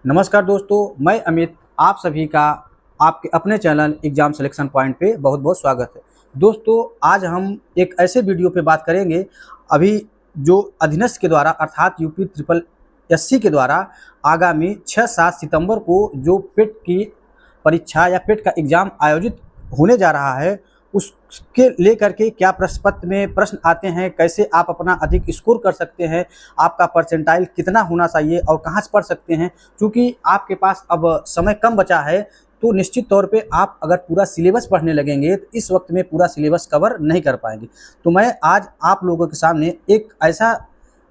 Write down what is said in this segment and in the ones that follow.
नमस्कार दोस्तों, मैं अमित आप सभी का आपके अपने चैनल एग्जाम सिलेक्शन पॉइंट पे बहुत बहुत स्वागत है। दोस्तों, आज हम एक ऐसे वीडियो पे बात करेंगे। अभी जो अधीनस्थ के द्वारा अर्थात यूपी ट्रिपल एससी के द्वारा आगामी 6-7 सितंबर को जो पेट की परीक्षा या पेट का एग्ज़ाम आयोजित होने जा रहा है, उसके लेकर के क्या प्रश्न पत्र में प्रश्न आते हैं, कैसे आप अपना अधिक स्कोर कर सकते हैं, आपका परसेंटाइल कितना होना चाहिए और कहाँ से पढ़ सकते हैं। क्योंकि आपके पास अब समय कम बचा है, तो निश्चित तौर पे आप अगर पूरा सिलेबस पढ़ने लगेंगे तो इस वक्त में पूरा सिलेबस कवर नहीं कर पाएंगे। तो मैं आज आप लोगों के सामने एक ऐसा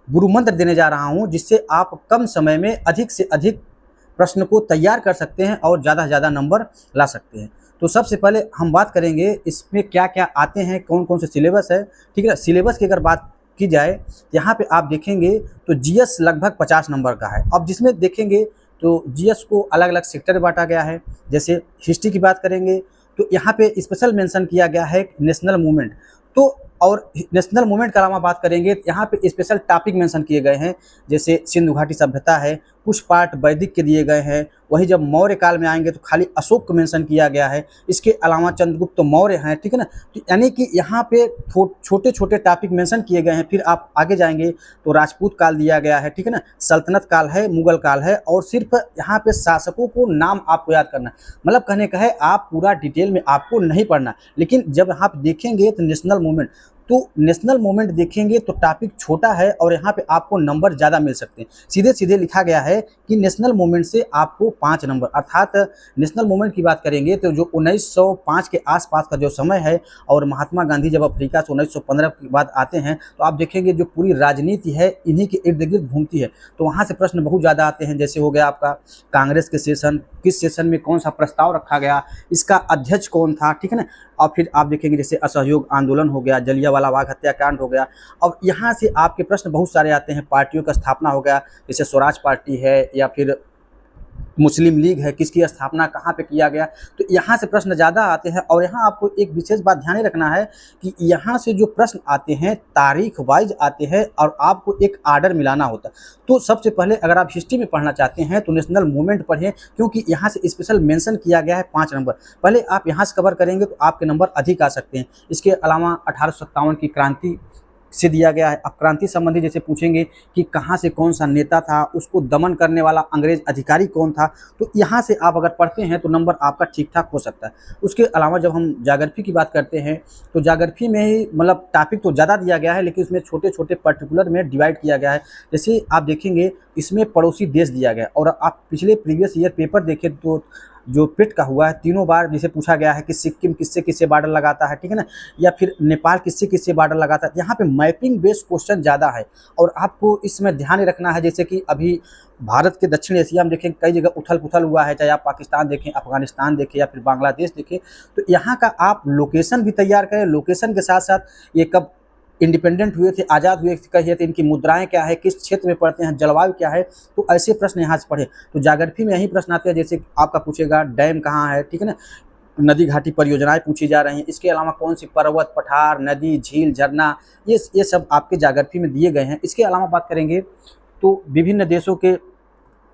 गुरु मंत्र देने जा रहा हूँ जिससे आप कम समय में अधिक से अधिक प्रश्न को तैयार कर सकते हैं और ज़्यादा से ज़्यादा नंबर ला सकते हैं। तो सबसे पहले हम बात करेंगे इसमें क्या क्या आते हैं, कौन कौन से सिलेबस है। ठीक है, सिलेबस की अगर बात की जाए, यहाँ पे आप देखेंगे तो जीएस लगभग 50 नंबर का है। अब जिसमें देखेंगे तो जीएस को अलग अलग सेक्टर में बांटा गया है। जैसे हिस्ट्री की बात करेंगे तो यहाँ पे स्पेशल मेंशन किया गया है नेशनल मूवमेंट। तो और नेशनल मूवमेंट के अलावा बात करेंगे तो यहाँ पे स्पेशल टॉपिक मेंशन किए गए हैं। जैसे सिंधु घाटी सभ्यता है, कुछ पार्ट वैदिक के दिए गए हैं। वहीं जब मौर्य काल में आएंगे तो खाली अशोक को मेंशन किया गया है। इसके अलावा चंद्रगुप्त मौर्य हैं, ठीक है ना। तो यानी कि यहाँ पे छोटे छोटे टॉपिक मेंशन किए गए हैं। फिर आप आगे जाएंगे तो राजपूत काल दिया गया है, ठीक है ना, सल्तनत काल है, मुगल काल है, और सिर्फ यहाँ पे शासकों को नाम आपको याद करना है। मतलब कहने का है आप पूरा डिटेल में आपको नहीं पढ़ना। लेकिन जब आप देखेंगे तो नेशनल मूवमेंट, तो नेशनल मूवमेंट देखेंगे तो टॉपिक छोटा है और यहाँ पे आपको नंबर ज़्यादा मिल सकते हैं। सीधे सीधे लिखा गया है कि नेशनल मूवमेंट से आपको 5 नंबर, अर्थात नेशनल मूवमेंट की बात करेंगे तो जो 1905 के आसपास का जो समय है, और महात्मा गांधी जब अफ्रीका से 1915 के बाद आते हैं, तो आप देखेंगे जो पूरी राजनीति है इन्हीं के इर्द गिर्द घूमती है। तो वहाँ से प्रश्न बहुत ज़्यादा आते हैं। जैसे हो गया आपका कांग्रेस के सेशन, किस सेशन में कौन सा प्रस्ताव रखा गया, इसका अध्यक्ष कौन था, ठीक है ना। और फिर आप देखेंगे जैसे असहयोग आंदोलन हो गया, जलियांवाला बाग हत्याकांड हो गया। अब यहाँ से आपके प्रश्न बहुत सारे आते हैं। पार्टियों का स्थापना हो गया, जैसे स्वराज पार्टी है या फिर मुस्लिम लीग है, किसकी स्थापना कहाँ पे किया गया। तो यहाँ से प्रश्न ज़्यादा आते हैं। और यहाँ आपको एक विशेष बात ध्यान रखना है कि यहाँ से जो प्रश्न आते हैं तारीख वाइज आते हैं और आपको एक आर्डर मिलाना होता है। तो सबसे पहले अगर आप हिस्ट्री में पढ़ना चाहते हैं तो नेशनल मूवमेंट पढ़ें, क्योंकि यहाँ से स्पेशल मेंशन किया गया है 5 नंबर। पहले आप यहाँ से कवर करेंगे तो आपके नंबर अधिक आ सकते हैं। इसके अलावा 1857 की क्रांति से दिया गया है। अब क्रांति संबंधी जैसे पूछेंगे कि कहाँ से कौन सा नेता था, उसको दमन करने वाला अंग्रेज अधिकारी कौन था, तो यहाँ से आप अगर पढ़ते हैं तो नंबर आपका ठीक ठाक हो सकता है। उसके अलावा जब हम ज्योग्राफी की बात करते हैं तो ज्योग्राफी में ही मतलब टॉपिक तो ज़्यादा दिया गया है, लेकिन उसमें छोटे छोटे पर्टिकुलर में डिवाइड किया गया है। जैसे आप देखेंगे इसमें पड़ोसी देश दिया गया, और आप पिछले प्रीवियस ईयर पेपर देखें तो जो पेट का हुआ है तीनों बार जिसे पूछा गया है कि सिक्किम किससे किससे बॉर्डर लगाता है, ठीक है ना, या फिर नेपाल किससे किससे बॉर्डर लगाता है। यहाँ पे मैपिंग बेस्ड क्वेश्चन ज़्यादा है और आपको इसमें ध्यान रखना है। जैसे कि अभी भारत के दक्षिण एशिया में देखें कई जगह उथल पुथल हुआ है, चाहे आप पाकिस्तान देखें, अफगानिस्तान देखें या फिर बांग्लादेश देखें। तो यहाँ का आप लोकेशन भी तैयार करें। लोकेशन के साथ साथ ये कब इंडिपेंडेंट हुए थे, आज़ाद हुए कहिए थे, इनकी मुद्राएं क्या है, किस क्षेत्र में पढ़ते हैं, जलवायु क्या है। तो ऐसे प्रश्न यहाँ से पढ़े। तो ज्योग्राफी में यही प्रश्न आते हैं। जैसे आपका पूछेगा डैम कहाँ है, ठीक है ना, नदी घाटी परियोजनाएं पूछी जा रही हैं। इसके अलावा कौन सी पर्वत, पठार, नदी, झील, झरना, ये सब आपके ज्योग्राफी में दिए गए हैं। इसके अलावा बात करेंगे तो विभिन्न देशों के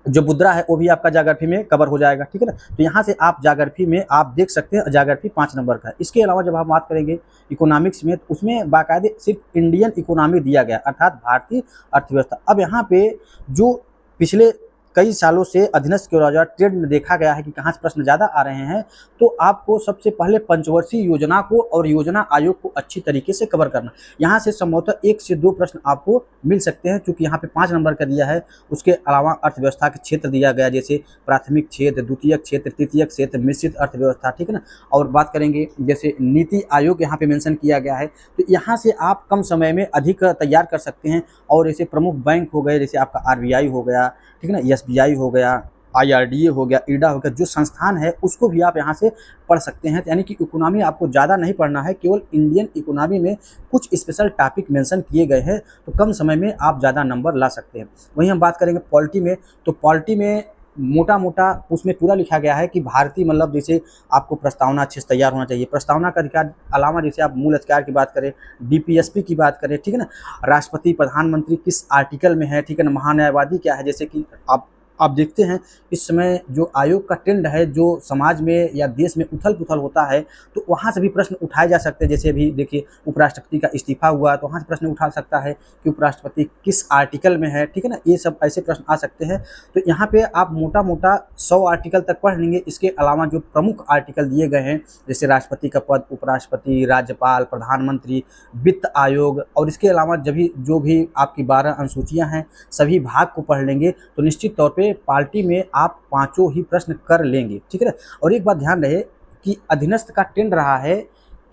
जो मुद्रा है वो भी आपका ज्योग्राफी में कवर हो जाएगा, ठीक है ना। तो यहाँ से आप ज्योग्राफी में आप देख सकते हैं ज्योग्राफी 5 नंबर का है। इसके अलावा जब हम बात करेंगे इकोनॉमिक्स में, तो उसमें बाकायदे सिर्फ इंडियन इकोनॉमी दिया गया, अर्थात भारतीय अर्थव्यवस्था। अब यहाँ पे जो पिछले कई सालों से अधीनस्थ के द्वारा ट्रेंड में देखा गया है कि कहाँ से प्रश्न ज़्यादा आ रहे हैं, तो आपको सबसे पहले पंचवर्षीय योजना को और योजना आयोग को अच्छी तरीके से कवर करना। यहाँ से संभवतः 1 से 2 प्रश्न आपको मिल सकते हैं, क्योंकि यहाँ पे 5 नंबर का दिया है। उसके अलावा अर्थव्यवस्था के क्षेत्र दिया गया, जैसे प्राथमिक क्षेत्र, द्वितीयक क्षेत्र, तृतीयक क्षेत्र, मिश्रित अर्थव्यवस्था, ठीक है ना। और बात करेंगे जैसे नीति आयोग यहाँ पे मेंशन किया गया है। तो यहाँ से आप कम समय में अधिक तैयार कर सकते हैं। और जैसे प्रमुख बैंक हो गए, जैसे आपका आरबीआई हो गया, ठीक है ना, एसबीआई हो गया, आईआरडीए हो गया, ईडा हो गया, जो संस्थान है उसको भी आप यहाँ से पढ़ सकते हैं। यानी कि इकोनॉमी आपको ज़्यादा नहीं पढ़ना है, केवल इंडियन इकोनॉमी में कुछ स्पेशल टॉपिक मेंशन किए गए हैं, तो कम समय में आप ज़्यादा नंबर ला सकते हैं। वहीं हम बात करेंगे पॉलिटी में, तो पॉलिटी में मोटा मोटा उसमें पूरा लिखा गया है कि भारतीय मतलब जैसे आपको प्रस्तावना अच्छे से तैयार होना चाहिए। प्रस्तावना का अधिकार अलावा जैसे आप मूल अधिकार की बात करें, डीपीएसपी की बात करें, ठीक है ना, राष्ट्रपति प्रधानमंत्री किस आर्टिकल में है, ठीक है ना, महान्यायवादी क्या है, जैसे कि आप आप देखते हैं इस समय जो आयोग का ट्रेंड है, जो समाज में या देश में उथल-पुथल होता है, तो वहाँ से भी प्रश्न उठाए जा सकते हैं। जैसे अभी देखिए उपराष्ट्रपति का इस्तीफ़ा हुआ, तो वहाँ से प्रश्न उठा सकता है कि उपराष्ट्रपति किस आर्टिकल में है, ठीक है ना? ये सब ऐसे प्रश्न आ सकते हैं। तो यहाँ पे आप मोटा-मोटा 100 आर्टिकल तक पढ़ लेंगे। इसके अलावा जो प्रमुख आर्टिकल दिए गए हैं, जैसे राष्ट्रपति का पद, उपराष्ट्रपति, राज्यपाल, प्रधानमंत्री, वित्त आयोग और इसके अलावा जो भी आपकी 12 अनुसूचियाँ हैं, सभी भाग को पढ़ लेंगे तो निश्चित तौर पे पार्टी में आप पाँचों ही प्रश्न कर लेंगे, ठीक है ना? और एक बात ध्यान रहे कि अधीनस्थ का ट्रेंड रहा है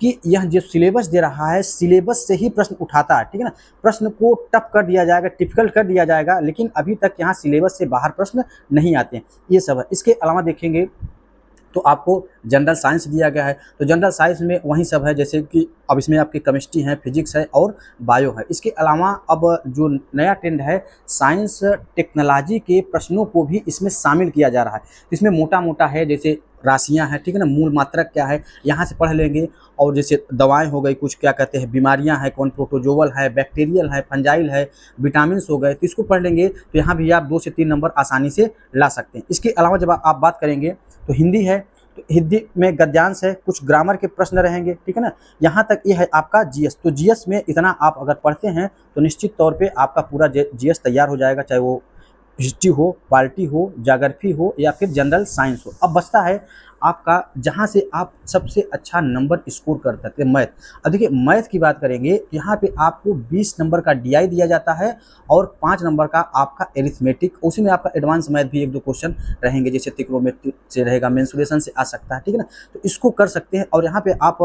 कि यह जो सिलेबस दे रहा है, सिलेबस से ही प्रश्न उठाता है, ठीक है ना? प्रश्न को टफ कर दिया जाएगा, डिफ़िकल्ट कर दिया जाएगा, लेकिन अभी तक यहाँ सिलेबस से बाहर प्रश्न नहीं आते हैं, ये सब है। इसके अलावा देखेंगे तो आपको जनरल साइंस दिया गया है, तो जनरल साइंस में वही सब है जैसे कि अब इसमें आपकी केमिस्ट्री है, फिजिक्स है और बायो है। इसके अलावा अब जो नया ट्रेंड है, साइंस टेक्नोलॉजी के प्रश्नों को भी इसमें शामिल किया जा रहा है। इसमें मोटा-मोटा है जैसे राशियाँ हैं, ठीक है ना? मूल मात्रक क्या है, यहाँ से पढ़ लेंगे। और जैसे दवाएँ हो गई, कुछ क्या कहते हैं बीमारियाँ हैं, कौन प्रोटोजोअल है, बैक्टीरियल है, फंजाइल है, विटामिन्स हो गए, तो इसको पढ़ लेंगे तो यहाँ भी आप 2 से 3 नंबर आसानी से ला सकते हैं। इसके अलावा जब आप बात करेंगे तो हिंदी है, तो हिंदी में गद्यांश है, कुछ ग्रामर के प्रश्न रहेंगे, ठीक है ना? यहाँ तक ये है आपका जीएस। तो जीएस में इतना आप अगर पढ़ते हैं तो निश्चित तौर पे आपका पूरा जीएस तैयार हो जाएगा, चाहे वो हिस्ट्री हो, पॉलिटी हो, ज्योग्राफी हो या फिर जनरल साइंस हो। अब बचता है आपका जहाँ से आप सबसे अच्छा नंबर स्कोर कर सकते हैं, मैथ। अब देखिए मैथ की बात करेंगे, यहाँ पे आपको 20 नंबर का डीआई दिया जाता है और 5 नंबर का आपका एरिथमेटिक, उसी में आपका एडवांस मैथ भी 1-2 क्वेश्चन रहेंगे, जैसे ट्रिग्नोमेट्री से रहेगा, मेंसुरेशन से आ सकता है, ठीक है ना? तो इसको कर सकते हैं। और यहाँ पे आप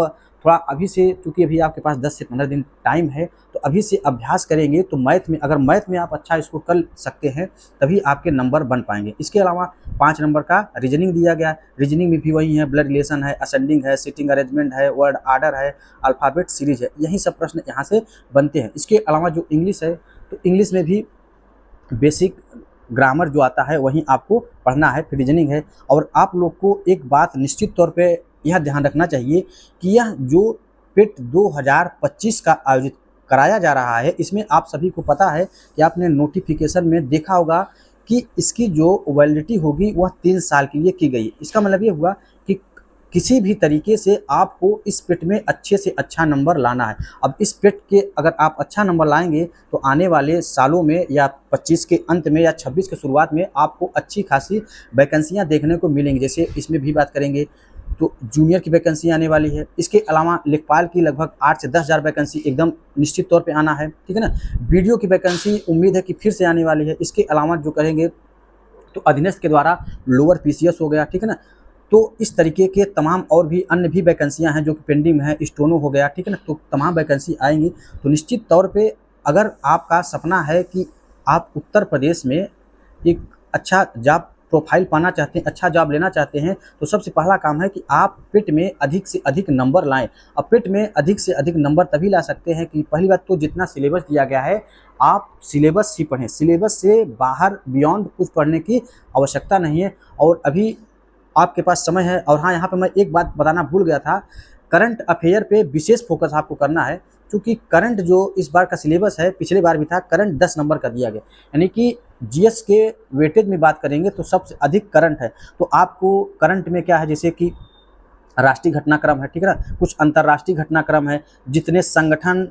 थोड़ा अभी से, चूँकि अभी आपके पास 10 से 15 दिन टाइम है, तो अभी से अभ्यास करेंगे तो मैथ में, अगर मैथ में आप अच्छा स्कोर कर सकते हैं तभी आपके नंबर बन पाएंगे। इसके अलावा 5 नंबर का रीजनिंग दिया गया है। रीजनिंग में भी वही है, ब्लड रिलेशन है, असेंडिंग है, सीटिंग अरेंजमेंट है, वर्ड आर्डर है, अल्फ़ाबेट सीरीज है, यही सब प्रश्न यहाँ से बनते हैं। इसके अलावा जो इंग्लिश है, तो इंग्लिश में भी बेसिक ग्रामर जो आता है वहीं आपको पढ़ना है, फिर रीजनिंग है। और आप लोग को एक बात निश्चित तौर पे यह ध्यान रखना चाहिए कि यह जो पेट 2025 का आयोजित कराया जा रहा है, इसमें आप सभी को पता है कि आपने नोटिफिकेशन में देखा होगा कि इसकी जो वैलिडिटी होगी वह 3 साल के लिए की गई। इसका मतलब ये हुआ कि किसी भी तरीके से आपको इस पेट में अच्छे से अच्छा नंबर लाना है। अब इस पेट के अगर आप अच्छा नंबर लाएंगे तो आने वाले सालों में या 25 के अंत में या 26 के शुरुआत में आपको अच्छी खासी वैकेंसियाँ देखने को मिलेंगी। जैसे इसमें भी बात करेंगे तो जूनियर की वैकेंसी आने वाली है। इसके अलावा लेखपाल की लगभग 8 से 10 हज़ार वैकेंसी एकदम निश्चित तौर पे आना है, ठीक है ना? बीडीओ की वैकेंसी उम्मीद है कि फिर से आने वाली है। इसके अलावा जो करेंगे तो अधीनस्थ के द्वारा लोअर पीसीएस हो गया, ठीक है ना? तो इस तरीके के तमाम और भी अन्य भी वैकेंसियाँ हैं जो कि पेंडिंग में है, स्टोनो हो गया, ठीक है ना? तो तमाम वैकेंसी आएंगी। तो निश्चित तौर पे अगर आपका सपना है कि आप उत्तर प्रदेश में एक अच्छा जॉब प्रोफाइल पाना चाहते हैं, अच्छा जॉब लेना चाहते हैं, तो सबसे पहला काम है कि आप पेट में अधिक से अधिक नंबर लाएँ। अब पेट में अधिक से अधिक नंबर तभी ला सकते हैं कि पहली बात तो जितना सिलेबस दिया गया है, आप सिलेबस ही पढ़ें। सिलेबस से बाहर बियॉन्ड कुछ पढ़ने की आवश्यकता नहीं है। और अभी आपके पास समय है। और हाँ, यहाँ पे मैं एक बात बताना भूल गया था, करंट अफेयर पे विशेष फोकस आपको करना है, क्योंकि करंट जो इस बार का सिलेबस है, पिछले बार भी था, करंट 10 नंबर का दिया गया। यानी कि जीएस के वेटेज में बात करेंगे तो सबसे अधिक करंट है। तो आपको करंट में क्या है, जैसे कि राष्ट्रीय घटनाक्रम है, ठीक है ना? कुछ अंतर्राष्ट्रीय घटनाक्रम है, जितने संगठन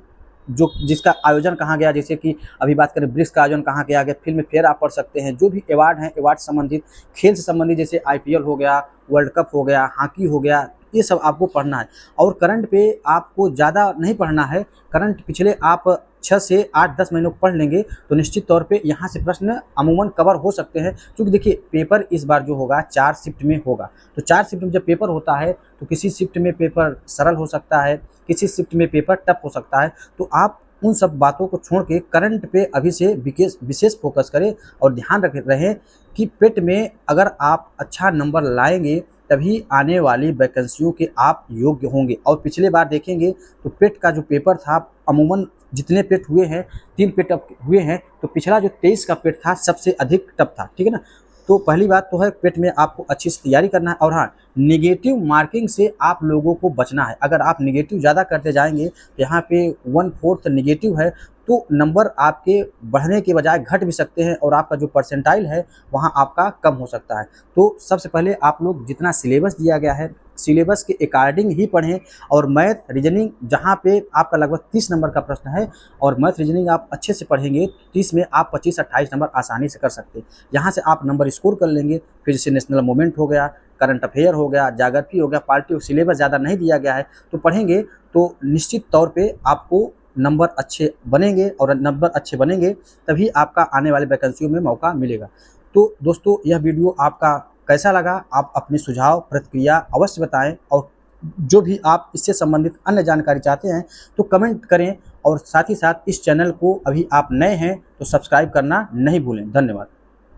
जो जिसका आयोजन कहाँ गया, जैसे कि अभी बात करें ब्रिक्स का आयोजन कहाँ किया गया, फिल्म फेयर आप पढ़ सकते हैं। जो भी अवार्ड हैं, अवार्ड संबंधित, खेल से संबंधित, जैसे आईपीएल हो गया, वर्ल्ड कप हो गया, हॉकी हो गया, ये सब आपको पढ़ना है। और करंट पे आपको ज़्यादा नहीं पढ़ना है। करंट पिछले आप 6 से 8-10 महीनों को पढ़ लेंगे तो निश्चित तौर पे यहाँ से प्रश्न अमूमन कवर हो सकते हैं। क्योंकि देखिए पेपर इस बार जो होगा 4 शिफ्ट में होगा। तो 4 शिफ्ट में जब पेपर होता है तो किसी शिफ्ट में पेपर सरल हो सकता है, किसी शिफ्ट में पेपर टफ हो सकता है। तो आप उन सब बातों को छोड़ के करंट पे अभी से विशेष फोकस करें और ध्यान रख रहें कि पेट में अगर आप अच्छा नंबर लाएंगे तभी आने वाली वैकेंसियों के आप योग्य होंगे। और पिछले बार देखेंगे तो पेट का जो पेपर था, अमूमन जितने पेट हुए हैं, 3 पेट अब हुए हैं, तो पिछला जो 23 का पेट था सबसे अधिक टफ था, ठीक है ना? तो पहली बात तो है पेट में आपको अच्छी से तैयारी करना है। और हाँ, नेगेटिव मार्किंग से आप लोगों को बचना है। अगर आप नेगेटिव ज़्यादा करते जाएंगे, यहाँ पे 1/4 नेगेटिव है, तो नंबर आपके बढ़ने के बजाय घट भी सकते हैं और आपका जो परसेंटाइल है वहाँ आपका कम हो सकता है। तो सबसे पहले आप लोग जितना सिलेबस दिया गया है सिलेबस के अकॉर्डिंग ही पढ़ें, और मैथ रीजनिंग जहाँ पे आपका लगभग 30 नंबर का प्रश्न है और मैथ रीजनिंग आप अच्छे से पढ़ेंगे 30 में आप 25-28 नंबर आसानी से कर सकते हैं। यहाँ से आप नंबर स्कोर कर लेंगे। फिर जैसे नेशनल मूवमेंट हो गया, करंट अफेयर हो गया, ज्योग्राफी हो गया, पार्टी सिलेबस ज़्यादा नहीं दिया गया है तो पढ़ेंगे तो निश्चित तौर पे आपको नंबर अच्छे बनेंगे, और नंबर अच्छे बनेंगे तभी आपका आने वाले वैकेंसियों में मौका मिलेगा। तो दोस्तों यह वीडियो आपका कैसा लगा, आप अपने सुझाव प्रतिक्रिया अवश्य बताएं, और जो भी आप इससे संबंधित अन्य जानकारी चाहते हैं तो कमेंट करें, और साथ ही साथ इस चैनल को अभी आप नए हैं तो सब्सक्राइब करना नहीं भूलें। धन्यवाद।